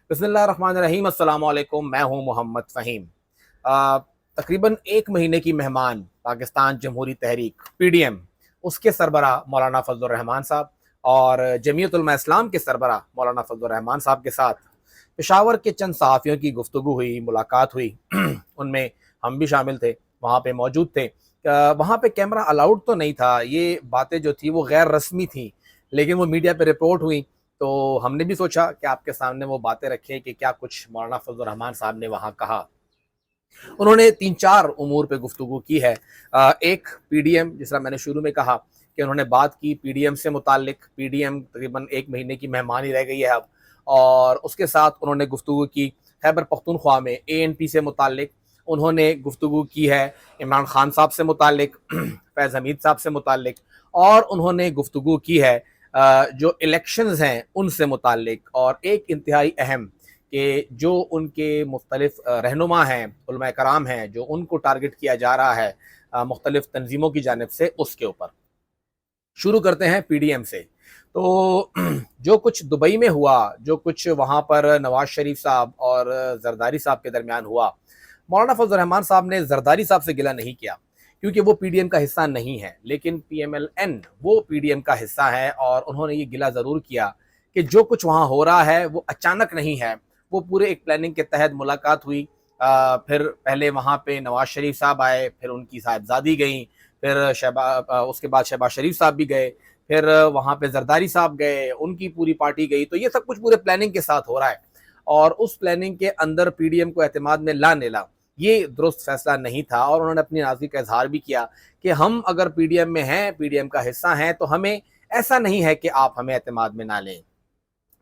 بسم اللہ الرحمن الرحیم، السلام علیکم، میں ہوں محمد فہیم۔ تقریباً ایک مہینے کی مہمان پاکستان جمہوری تحریک PDM، اس کے سربراہ مولانا فضل الرحمان صاحب اور جمعیت علماء اسلام کے سربراہ مولانا فضل الرحمان صاحب کے ساتھ پشاور کے چند صحافیوں کی گفتگو ہوئی، ملاقات ہوئی۔ ان میں ہم بھی شامل تھے، وہاں پہ موجود تھے۔ وہاں پہ کیمرہ الاؤڈ تو نہیں تھا، یہ باتیں جو تھی وہ غیر رسمی تھیں، لیکن وہ میڈیا پہ رپورٹ ہوئی تو ہم نے بھی سوچا کہ آپ کے سامنے وہ باتیں رکھیں کہ کیا کچھ مولانا فضل الرحمان صاحب نے وہاں کہا۔ انہوں نے 3-4 امور پہ گفتگو کی ہے۔ ایک PDM، جس طرح میں نے شروع میں کہا کہ انہوں نے بات کی PDM سے متعلق۔ PDM تقریباً ایک مہینے کی مہمان ہی رہ گئی ہے اب، اور اس کے ساتھ انہوں نے گفتگو کی خیبر پختونخوا میں ANP سے متعلق، انہوں نے گفتگو کی ہے عمران خان صاحب سے متعلق، فیض حمید صاحب سے متعلق، اور انہوں نے گفتگو کی ہے جو الیکشنز ہیں ان سے متعلق۔ اور ایک انتہائی اہم کہ جو ان کے مختلف رہنما ہیں، علماء کرام ہیں، جو ان کو ٹارگٹ کیا جا رہا ہے مختلف تنظیموں کی جانب سے، اس کے اوپر۔ شروع کرتے ہیں PDM سے۔ تو جو کچھ دبئی میں ہوا، جو کچھ وہاں پر نواز شریف صاحب اور زرداری صاحب کے درمیان ہوا، مولانا فضل الرحمان صاحب نے زرداری صاحب سے گلہ نہیں کیا کیونکہ وہ PDM کا حصہ نہیں ہے، لیکن PMLN وہ PDM کا حصہ ہے، اور انہوں نے یہ گلہ ضرور کیا کہ جو کچھ وہاں ہو رہا ہے وہ اچانک نہیں ہے، وہ پورے ایک پلاننگ کے تحت ملاقات ہوئی۔ پھر پہلے وہاں پہ نواز شریف صاحب آئے، پھر ان کی صاحبزادی گئیں، پھر اس کے بعد شہباز شریف صاحب بھی گئے، پھر وہاں پہ زرداری صاحب گئے، ان کی پوری پارٹی گئی۔ تو یہ سب کچھ پورے پلاننگ کے ساتھ ہو رہا ہے، اور اس پلاننگ کے اندر PDM کو اعتماد میں لا نیلا یہ درست فیصلہ نہیں تھا۔ اور انہوں نے اپنی ناراضگی کا اظہار بھی کیا کہ ہم اگر PDM میں ہیں، PDM کا حصہ ہیں، تو ہمیں ایسا نہیں ہے کہ آپ ہمیں اعتماد میں نہ لیں،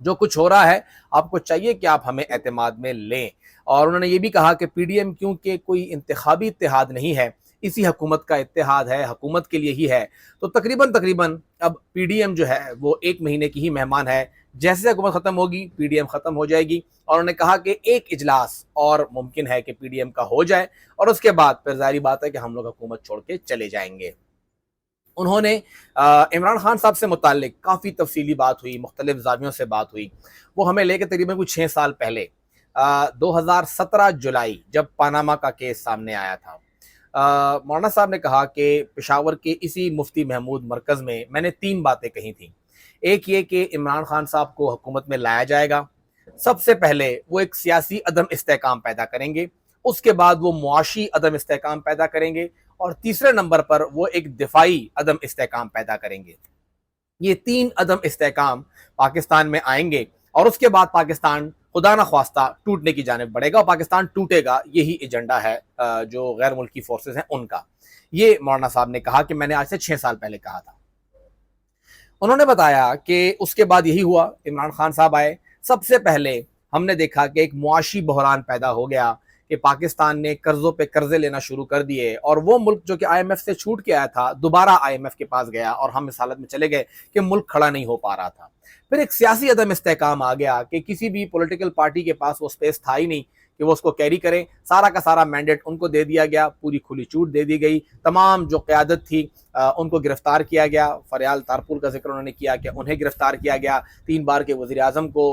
جو کچھ ہو رہا ہے آپ کو چاہیے کہ آپ ہمیں اعتماد میں لیں۔ اور انہوں نے یہ بھی کہا کہ PDM کیونکہ کوئی انتخابی اتحاد نہیں ہے، اسی حکومت کا اتحاد ہے، حکومت کے لیے ہی ہے، تو تقریباً اب PDM جو ہے وہ ایک مہینے کی ہی مہمان ہے۔ جیسے حکومت ختم ہوگی PDM ختم ہو جائے گی، اور انہوں نے کہا کہ ایک اجلاس اور ممکن ہے کہ PDM کا ہو جائے، اور اس کے بعد پھر ظاہری بات ہے کہ ہم لوگ حکومت چھوڑ کے چلے جائیں گے۔ انہوں نے عمران خان صاحب سے متعلق کافی تفصیلی بات ہوئی، مختلف زاویوں سے بات ہوئی۔ وہ ہمیں لے کے تقریباً کچھ 6 سال پہلے 2017 جولائی جب پاناما کا کیس سامنے آیا تھا، مولانا صاحب نے کہا کہ پشاور کے اسی مفتی محمود مرکز میں نے 3 باتیں کہی تھیں۔ ایک یہ کہ عمران خان صاحب کو حکومت میں لایا جائے گا، سب سے پہلے وہ ایک سیاسی عدم استحکام پیدا کریں گے، اس کے بعد وہ معاشی عدم استحکام پیدا کریں گے، اور تیسرے نمبر پر وہ ایک دفاعی عدم استحکام پیدا کریں گے۔ یہ 3 عدم استحکام پاکستان میں آئیں گے، اور اس کے بعد پاکستان خدا نہ خواستہ ٹوٹنے کی جانب بڑھے گا، اور پاکستان ٹوٹے گا، یہی ایجنڈا ہے جو غیر ملکی فورسز ہیں ان کا۔ یہ مولانا صاحب نے کہا کہ میں نے آج سے 6 سال پہلے کہا تھا۔ انہوں نے بتایا کہ اس کے بعد یہی ہوا، عمران خان صاحب آئے، سب سے پہلے ہم نے دیکھا کہ ایک معاشی بحران پیدا ہو گیا کہ پاکستان نے قرضوں پہ قرضے لینا شروع کر دیے، اور وہ ملک جو کہ IMF سے چھوٹ کے آیا تھا دوبارہ IMF کے پاس گیا، اور ہم اس حالت میں چلے گئے کہ ملک کھڑا نہیں ہو پا رہا تھا۔ پھر ایک سیاسی عدم استحکام آ گیا کہ کسی بھی پولیٹیکل پارٹی کے پاس وہ سپیس تھا ہی نہیں کہ وہ اس کو کیری کریں، سارا کا سارا مینڈیٹ ان کو دے دیا گیا، پوری کھلی چھوٹ دے دی گئی، تمام جو قیادت تھی ان کو گرفتار کیا گیا۔ فریال تارپور کا ذکر انہوں نے کیا کہ انہیں گرفتار کیا گیا، 3 بار کے وزیر اعظم کو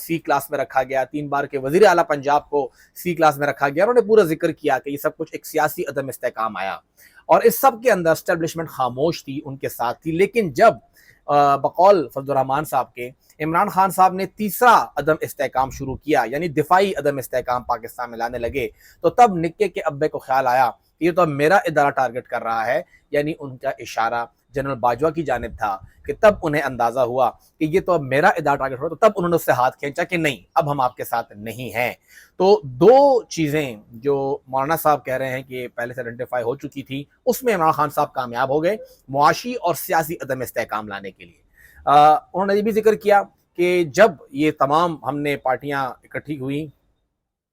C کلاس میں رکھا گیا، 3 بار کے وزیر اعلیٰ پنجاب کو C کلاس میں رکھا گیا۔ انہوں نے پورا ذکر کیا کہ یہ سب کچھ ایک سیاسی عدم استحکام آیا، اور اس سب کے اندر اسٹیبلشمنٹ خاموش تھی، ان کے ساتھ تھی۔ لیکن جب بقول فضل الرحمان صاحب کے عمران خان صاحب نے تیسرا عدم استحکام شروع کیا، یعنی دفاعی عدم استحکام پاکستان میں لانے لگے، تو تب نکے کے ابے کو خیال آیا کہ یہ تو اب میرا ادارہ ٹارگٹ کر رہا ہے، یعنی ان کا اشارہ جنرل باجوہ کی جانب تھا کہ تب انہیں اندازہ ہوا کہ یہ تو اب میرا ادارہ ٹارگٹ ہوا، تو تب انہوں نے اس سے ہاتھ کھینچا کہ نہیں، اب ہم آپ کے ساتھ نہیں ہیں۔ تو 2 چیزیں جو مولانا صاحب کہہ رہے ہیں کہ پہلے سے آئیڈینٹیفائی ہو چکی تھی، اس میں عمران خان صاحب کامیاب ہو گئے معاشی اور سیاسی عدم استحکام لانے کے لیے۔ انہوں نے یہ بھی ذکر کیا کہ جب یہ تمام ہم نے پارٹیاں اکٹھی ہوئیں،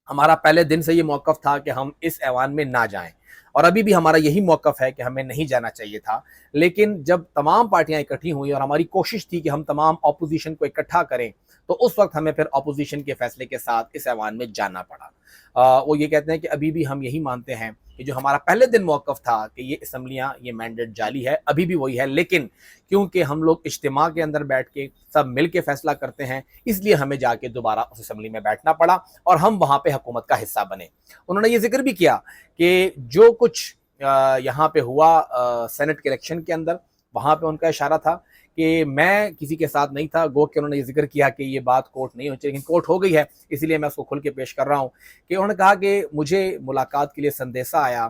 ہمارا پہلے دن سے یہ موقف تھا کہ ہم اس ایوان میں نہ جائیں، اور ابھی بھی ہمارا یہی موقف ہے کہ ہمیں نہیں جانا چاہیے تھا۔ لیکن جب تمام پارٹیاں اکٹھی ہوئیں اور ہماری کوشش تھی کہ ہم تمام اپوزیشن کو اکٹھا کریں، تو اس وقت ہمیں پھر اپوزیشن کے فیصلے کے ساتھ اس ایوان میں جانا پڑا۔ وہ یہ کہتے ہیں کہ ابھی بھی ہم یہی مانتے ہیں کہ جو ہمارا پہلے دن موقف تھا کہ یہ اسمبلیاں یہ مینڈیٹ جعلی ہے، ابھی بھی وہی ہے، لیکن کیونکہ ہم لوگ اجتماع کے اندر بیٹھ کے سب مل کے فیصلہ کرتے ہیں، اس لیے ہمیں جا کے دوبارہ اس اسمبلی میں بیٹھنا پڑا اور ہم وہاں پہ حکومت کا حصہ بنے۔ انہوں نے یہ ذکر بھی کیا کہ جو کچھ یہاں پہ ہوا سینٹ کے الیکشن کے اندر، وہاں پہ ان کا اشارہ تھا کہ میں کسی کے ساتھ نہیں تھا، گو کہ انہوں نے یہ ذکر کیا کہ یہ بات کورٹ نہیں ہونی چاہیے، لیکن کورٹ ہو گئی ہے، اسی لیے میں اس کو کھل کے پیش کر رہا ہوں کہ انہوں نے کہا کہ مجھے ملاقات کے لیے سندیسہ آیا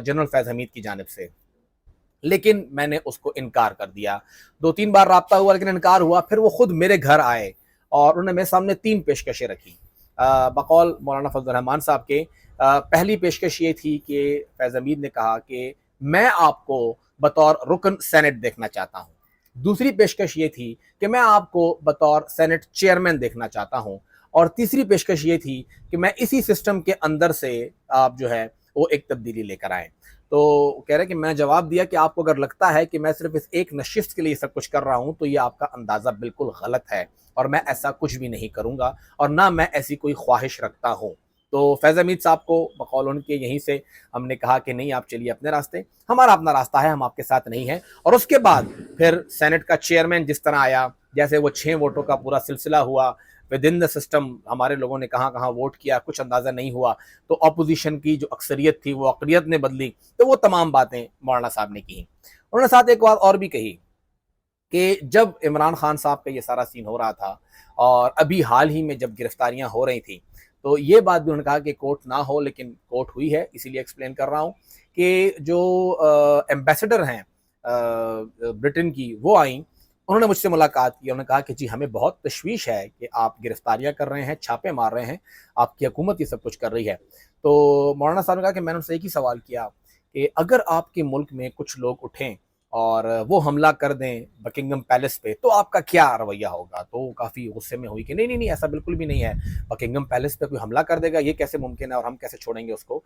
جنرل فیض حمید کی جانب سے، لیکن میں نے اس کو انکار کر دیا۔ 2-3 بار رابطہ ہوا لیکن انکار ہوا، پھر وہ خود میرے گھر آئے اور انہوں نے میرے سامنے 3 پیشکشیں رکھی بقول مولانا فضل الرحمان صاحب کے۔ پہلی پیشکش یہ تھی کہ فیض حمید نے کہا کہ میں آپ کو بطور رکن سینٹ دیکھنا چاہتا ہوں۔ دوسری پیشکش یہ تھی کہ میں آپ کو بطور سینٹ چیئرمین دیکھنا چاہتا ہوں، اور تیسری پیشکش یہ تھی کہ میں اسی سسٹم کے اندر سے آپ جو ہے وہ ایک تبدیلی لے کر آئیں۔ تو کہہ رہے کہ میں جواب دیا کہ آپ کو اگر لگتا ہے کہ میں صرف اس ایک نشست کے لیے سب کچھ کر رہا ہوں تو یہ آپ کا اندازہ بالکل غلط ہے، اور میں ایسا کچھ بھی نہیں کروں گا اور نہ میں ایسی کوئی خواہش رکھتا ہوں۔ تو فیض حمید صاحب کو بقول ان کے یہیں سے ہم نے کہا کہ نہیں، آپ چلیے اپنے راستے، ہمارا اپنا راستہ ہے، ہم آپ کے ساتھ نہیں ہیں۔ اور اس کے بعد پھر سینٹ کا چیئرمین جس طرح آیا، جیسے وہ 6 ووٹوں کا پورا سلسلہ ہوا ود ان دا سسٹم، ہمارے لوگوں نے کہاں کہاں ووٹ کیا کچھ اندازہ نہیں ہوا، تو اپوزیشن کی جو اکثریت تھی وہ اقلیت نے بدلی، تو وہ تمام باتیں مولانا صاحب نے کی۔ انہوں نے ساتھ ایک بات اور بھی کہی کہ جب عمران خان صاحب کا یہ سارا سین ہو رہا تھا اور ابھی حال ہی میں جب گرفتاریاں ہو رہی تھیں، تو یہ بات بھی انہوں نے کہا کہ کورٹ نہ ہو لیکن کورٹ ہوئی ہے، اسی لیے ایکسپلین کر رہا ہوں کہ جو ایمبیسڈر ہیں برٹن کی، وہ آئیں، انہوں نے مجھ سے ملاقات کی، انہوں نے کہا کہ جی ہمیں بہت تشویش ہے کہ آپ گرفتاریاں کر رہے ہیں، چھاپے مار رہے ہیں، آپ کی حکومت یہ سب کچھ کر رہی ہے۔ تو مولانا صاحب نے کہا کہ میں نے ان سے ایک ہی سوال کیا کہ اگر آپ کے ملک میں کچھ لوگ اٹھیں اور وہ حملہ کر دیں بکنگم پیلس پہ تو آپ کا کیا رویہ ہوگا؟ تو وہ کافی غصے میں ہوئی کہ نہیں نہیں نہیں، ایسا بالکل بھی نہیں ہے، بکنگم پیلس پہ کوئی حملہ کر دے گا یہ کیسے ممکن ہے اور ہم کیسے چھوڑیں گے اس کو؟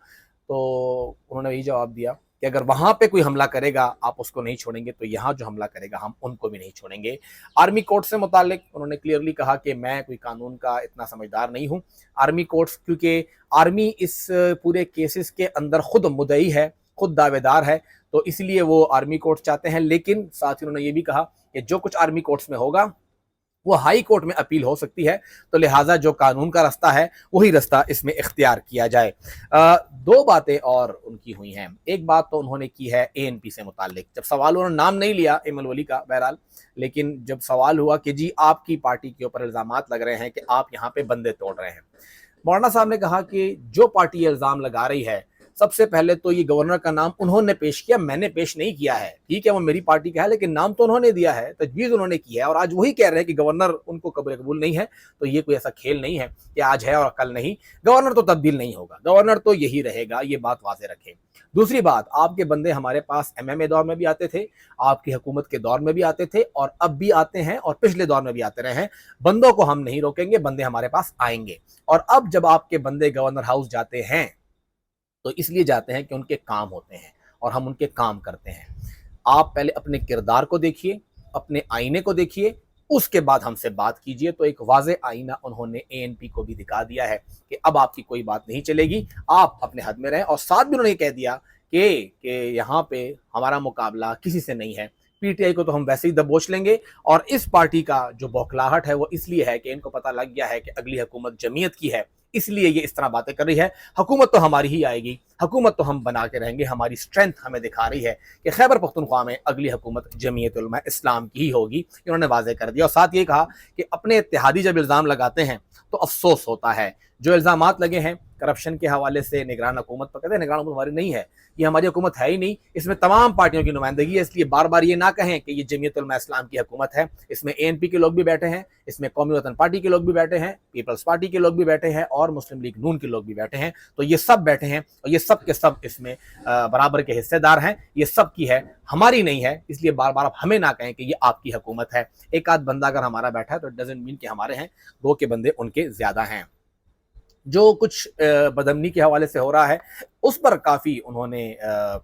تو انہوں نے یہی جواب دیا کہ اگر وہاں پہ کوئی حملہ کرے گا آپ اس کو نہیں چھوڑیں گے تو یہاں جو حملہ کرے گا ہم ان کو بھی نہیں چھوڑیں گے۔ آرمی کورٹ سے متعلق انہوں نے کلیئرلی کہا کہ میں کوئی قانون کا اتنا سمجھدار نہیں ہوں، آرمی کورٹس، کیونکہ آرمی اس پورے کیسز کے اندر خود مدعی ہے، خود دعوے دار ہے، تو اس لیے وہ آرمی کورٹ چاہتے ہیں، لیکن ساتھ ہی انہوں نے یہ بھی کہا کہ جو کچھ آرمی کورٹس میں ہوگا وہ ہائی کورٹ میں اپیل ہو سکتی ہے، تو لہٰذا جو قانون کا رستہ ہے وہی رستہ اس میں اختیار کیا جائے۔ 2 باتیں اور ان کی ہوئی ہیں۔ ایک بات تو انہوں نے کی ہے اے این پی سے متعلق، جب سوال انہوں نے نام نہیں لیا ایمن ولی کا بہرحال، لیکن جب سوال ہوا کہ جی آپ کی پارٹی کے اوپر الزامات لگ رہے ہیں کہ آپ یہاں پہ بندے توڑ رہے ہیں، مولانا صاحب نے کہا کہ جو پارٹی یہ الزام لگا رہی ہے، سب سے پہلے تو یہ گورنر کا نام انہوں نے پیش کیا، میں نے پیش نہیں کیا ہے، ٹھیک ہے وہ میری پارٹی کا ہے لیکن نام تو انہوں نے دیا ہے، تجویز انہوں نے کی ہے، اور آج وہی کہہ رہے ہیں کہ گورنر ان کو قبول نہیں ہے، تو یہ کوئی ایسا کھیل نہیں ہے کہ آج ہے اور کل نہیں، گورنر تو تبدیل نہیں ہوگا، گورنر تو یہی رہے گا، یہ بات واضح رکھیں۔ دوسری بات، آپ کے بندے ہمارے پاس MMA دور میں بھی آتے تھے، آپ کی حکومت کے دور میں بھی آتے تھے، اور اب بھی آتے ہیں اور پچھلے دور میں بھی آتے رہے ہیں، بندوں کو ہم نہیں روکیں گے، بندے ہمارے پاس آئیں گے۔ اور اب جب آپ کے بندے گورنر ہاؤس جاتے ہیں تو اس لیے جاتے ہیں کہ ان کے کام ہوتے ہیں اور ہم ان کے کام کرتے ہیں۔ آپ پہلے اپنے کردار کو دیکھیے، اپنے آئینے کو دیکھیے، اس کے بعد ہم سے بات کیجئے۔ تو ایک واضح آئینہ انہوں نے ANP کو بھی دکھا دیا ہے کہ اب آپ کی کوئی بات نہیں چلے گی، آپ اپنے حد میں رہیں، اور ساتھ بھی انہوں نے کہہ دیا کہ یہاں پہ ہمارا مقابلہ کسی سے نہیں ہے، PTI کو تو ہم ویسے ہی دبوچ لیں گے، اور اس پارٹی کا جو بوکھلاہٹ ہے وہ اس لیے ہے کہ ان کو پتہ لگ گیا ہے کہ اگلی حکومت جمعیت کی ہے، اس لیے یہ اس طرح باتیں کر رہی ہے۔ حکومت تو ہماری ہی آئے گی، حکومت تو ہم بنا کے رہیں گے، ہماری سٹرینتھ ہمیں دکھا رہی ہے کہ خیبر پختونخوا میں اگلی حکومت جمعیت علماء اسلام کی ہی ہوگی، انہوں نے واضح کر دیا۔ اور ساتھ یہ کہا کہ اپنے اتحادی جب الزام لگاتے ہیں تو افسوس ہوتا ہے، جو الزامات لگے ہیں کرپشن کے حوالے سے نگران حکومت پر، کہتے ہیں نگران حکومت ہماری نہیں ہے، یہ ہماری حکومت ہے ہی نہیں، اس میں تمام پارٹیوں کی نمائندگی ہے، اس لیے بار بار یہ نہ کہیں کہ یہ جمعیت علماء اسلام کی حکومت ہے، اس میں ANP کے لوگ بھی بیٹھے ہیں، اس میں قومی وطن پارٹی کے لوگ بھی بیٹھے ہیں، پیپلز پارٹی کے لوگ بھی بیٹھے ہیں، اور مسلم لیگ نون کے لوگ بھی بیٹھے ہیں، تو یہ سب بیٹھے ہیں اور یہ سب کے سب اس میں برابر کے حصے دار ہیں، یہ سب کی ہے، ہماری نہیں ہے، اس لیے بار بار آپ ہمیں نہ کہیں کہ یہ آپ کی حکومت ہے۔ ایک آدھ بندہ اگر ہمارا بیٹھا ہے تو اٹ ڈزنٹ مین کہ ہمارے ہیں، گو کے بندے ان کے زیادہ ہیں۔ جو کچھ بدامنی کے حوالے سے ہو رہا ہے اس پر کافی انہوں نے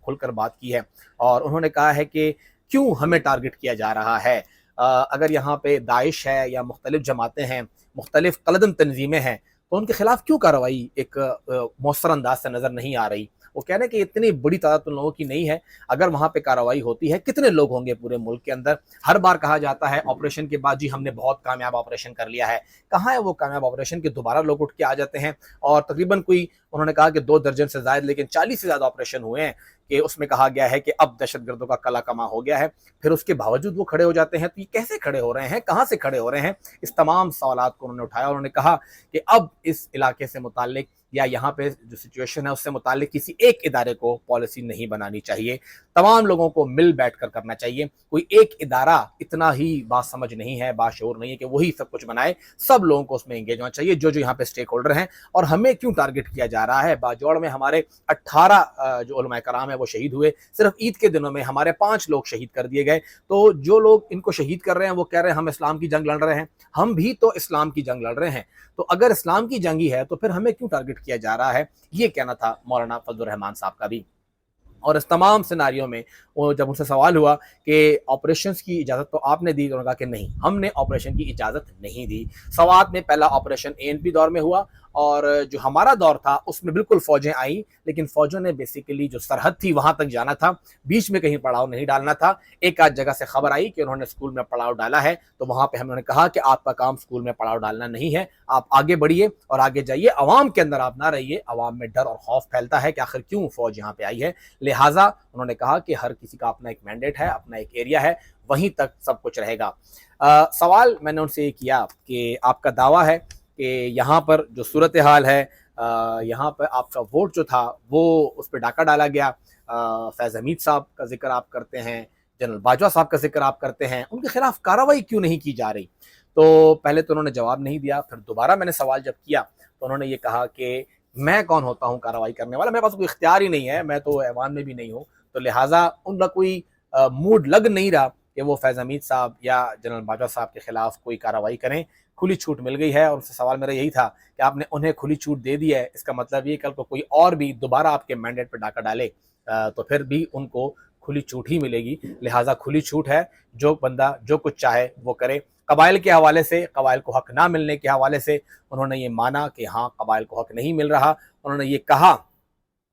کھل کر بات کی ہے، اور انہوں نے کہا ہے کہ کیوں ہمیں ٹارگٹ کیا جا رہا ہے، اگر یہاں پہ داعش ہے یا مختلف جماعتیں ہیں مختلف قلدن تنظیمیں ہیں، تو ان کے خلاف کیوں کارروائی ایک مؤثر انداز سے نظر نہیں آ رہی؟ وہ کہہ رہے ہیں کہ اتنی بڑی تعداد ان لوگوں کی نہیں ہے، اگر وہاں پہ کارروائی ہوتی ہے کتنے لوگ ہوں گے پورے ملک کے اندر؟ ہر بار کہا جاتا ہے آپریشن کے بعد جی ہم نے بہت کامیاب آپریشن کر لیا ہے، کہاں ہے وہ کامیاب آپریشن کہ دوبارہ لوگ اٹھ کے آ جاتے ہیں؟ اور تقریباً کوئی انہوں نے کہا کہ 2 درجن سے زائد لیکن 40 سے زیادہ آپریشن ہوئے ہیں کہ اس میں کہا گیا ہے کہ اب دہشت گردوں کا کلا کما ہو گیا ہے، پھر اس کے باوجود وہ کھڑے ہو جاتے ہیں۔ تو یہ کیسے کھڑے ہو رہے ہیں، کہاں سے کھڑے ہو رہے ہیں؟ اس تمام سوالات کو انہوں نے اٹھایا، انہوں نے کہا کہ اب اس علاقے سے متعلق یا یہاں پہ جو سچویشن ہے اس سے متعلق کسی ایک ادارے کو پالیسی نہیں بنانی چاہیے، تمام لوگوں کو مل بیٹھ کر کرنا چاہیے۔ کوئی ایک ادارہ اتنا ہی بات سمجھ نہیں ہے، باشعور نہیں ہے کہ وہی سب کچھ بنائے، سب لوگوں کو اس میں انگیج ہونا چاہیے جو یہاں پہ سٹیک ہولڈر ہیں۔ اور ہمیں کیوں ٹارگٹ کیا جا رہا ہے؟ باجوڑ میں ہمارے 18 جو علماء کرام ہیں وہ شہید ہوئے، صرف عید کے دنوں میں ہمارے 5 لوگ شہید کر دیے گئے۔ تو جو لوگ ان کو شہید کر رہے ہیں وہ کہہ رہے ہیں ہم اسلام کی جنگ لڑ رہے ہیں، ہم بھی تو اسلام کی جنگ لڑ رہے ہیں، تو اگر اسلام کی جنگ ہی ہے تو پھر ہمیں کیوں ٹارگٹ کیا جا رہا ہے؟ یہ کہنا تھا مولانا فضل الرحمان صاحب کا بھی۔ اور اس تمام سیناریوں میں وہ جب ان سے سوال ہوا کہ آپریشنز کی اجازت تو آپ نے دی، تو انہوں نے کہا کہ نہیں، ہم نے آپریشن کی اجازت نہیں دی۔ سوات میں پہلا آپریشن ANP دور میں ہوا، اور جو ہمارا دور تھا اس میں بالکل فوجیں آئیں، لیکن فوجوں نے بیسیکلی جو سرحد تھی وہاں تک جانا تھا، بیچ میں کہیں پڑاؤ نہیں ڈالنا تھا۔ ایک آدھ جگہ سے خبر آئی کہ انہوں نے اسکول میں پڑاؤ ڈالا ہے، تو وہاں پہ ہم نے کہا کہ آپ کا کام اسکول میں پڑاؤ ڈالنا نہیں ہے، آپ آگے بڑھیے اور آگے جائیے، عوام کے اندر آپ نہ رہیے۔ عوام میں ڈر اور خوف پھیلتا ہے کہ آخر کیوں فوج یہاں پہ آئی ہے، لہٰذا انہوں نے کہا کہ ہر کسی کا اپنا ایک مینڈیٹ ہے، اپنا ایک ایریا ہے، وہیں تک سب کچھ رہے گا۔ سوال میں نے ان سے یہ کیا کہ آپ کا دعویٰ ہے کہ یہاں پر جو صورتحال ہے، یہاں پہ آپ کا ووٹ جو تھا وہ اس پہ ڈاکہ ڈالا گیا، فیض حمید صاحب کا ذکر آپ کرتے ہیں، جنرل باجوہ صاحب کا ذکر آپ کرتے ہیں، ان کے خلاف کارروائی کیوں نہیں کی جا رہی؟ تو پہلے تو انہوں نے جواب نہیں دیا، پھر دوبارہ میں نے سوال جب کیا تو انہوں نے یہ کہا کہ میں کون ہوتا ہوں کارروائی کرنے والا، میرے پاس کوئی اختیار ہی نہیں ہے، میں تو ایوان میں بھی نہیں ہوں، تو لہٰذا ان کا کوئی موڈ لگ نہیں رہا کہ وہ فیض حمید صاحب یا جنرل باجوہ صاحب کے خلاف کوئی کارروائی کریں۔ کھلی چھوٹ مل گئی ہے، اور ان سے سوال میرا یہی تھا کہ آپ نے انہیں کھلی چھوٹ دے دی ہے، اس کا مطلب یہ کل کو کوئی اور بھی دوبارہ آپ کے مینڈیٹ پہ ڈاکہ ڈالے تو پھر بھی ان کو کھلی چھوٹ ہی ملے گی، لہٰذا کھلی چھوٹ ہے، جو بندہ جو کچھ چاہے وہ کرے۔ قبائل کے حوالے سے، قبائل کو حق نہ ملنے کے حوالے سے انہوں نے یہ مانا کہ ہاں قبائل کو حق نہیں مل رہا، انہوں نے یہ کہا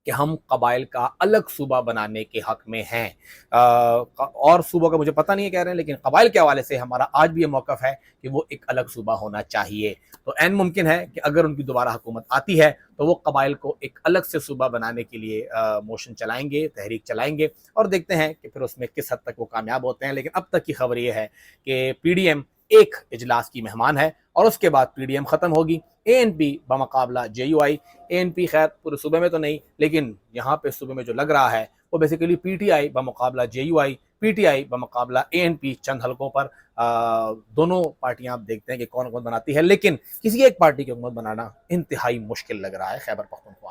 کہ ہم قبائل کا الگ صوبہ بنانے کے حق میں ہیں، اور صوبوں کا مجھے پتہ نہیں ہے کہہ رہے ہیں، لیکن قبائل کے حوالے سے ہمارا آج بھی یہ موقف ہے کہ وہ ایک الگ صوبہ ہونا چاہیے۔ تو عین ممکن ہے کہ اگر ان کی دوبارہ حکومت آتی ہے تو وہ قبائل کو ایک الگ سے صوبہ بنانے کے لیے موشن چلائیں گے، تحریک چلائیں گے، اور دیکھتے ہیں کہ پھر اس میں کس حد تک وہ کامیاب ہوتے ہیں۔ لیکن اب تک کی خبر یہ ہے کہ PDM ایک اجلاس کی مہمان ہے، اور اس کے بعد PDM ختم ہوگی۔ ANP بمقابلہ JUI، ANP خیر پورے صوبے میں تو نہیں، لیکن یہاں پہ صوبے میں جو لگ رہا ہے وہ basically PTI بمقابلہ JUI، PTI بمقابلہ ANP چند حلقوں پر۔ دونوں پارٹیاں آپ دیکھتے ہیں کہ کون کون بناتی ہے، لیکن کسی ایک پارٹی کی حکومت بنانا انتہائی مشکل لگ رہا ہے خیبر پختونخوا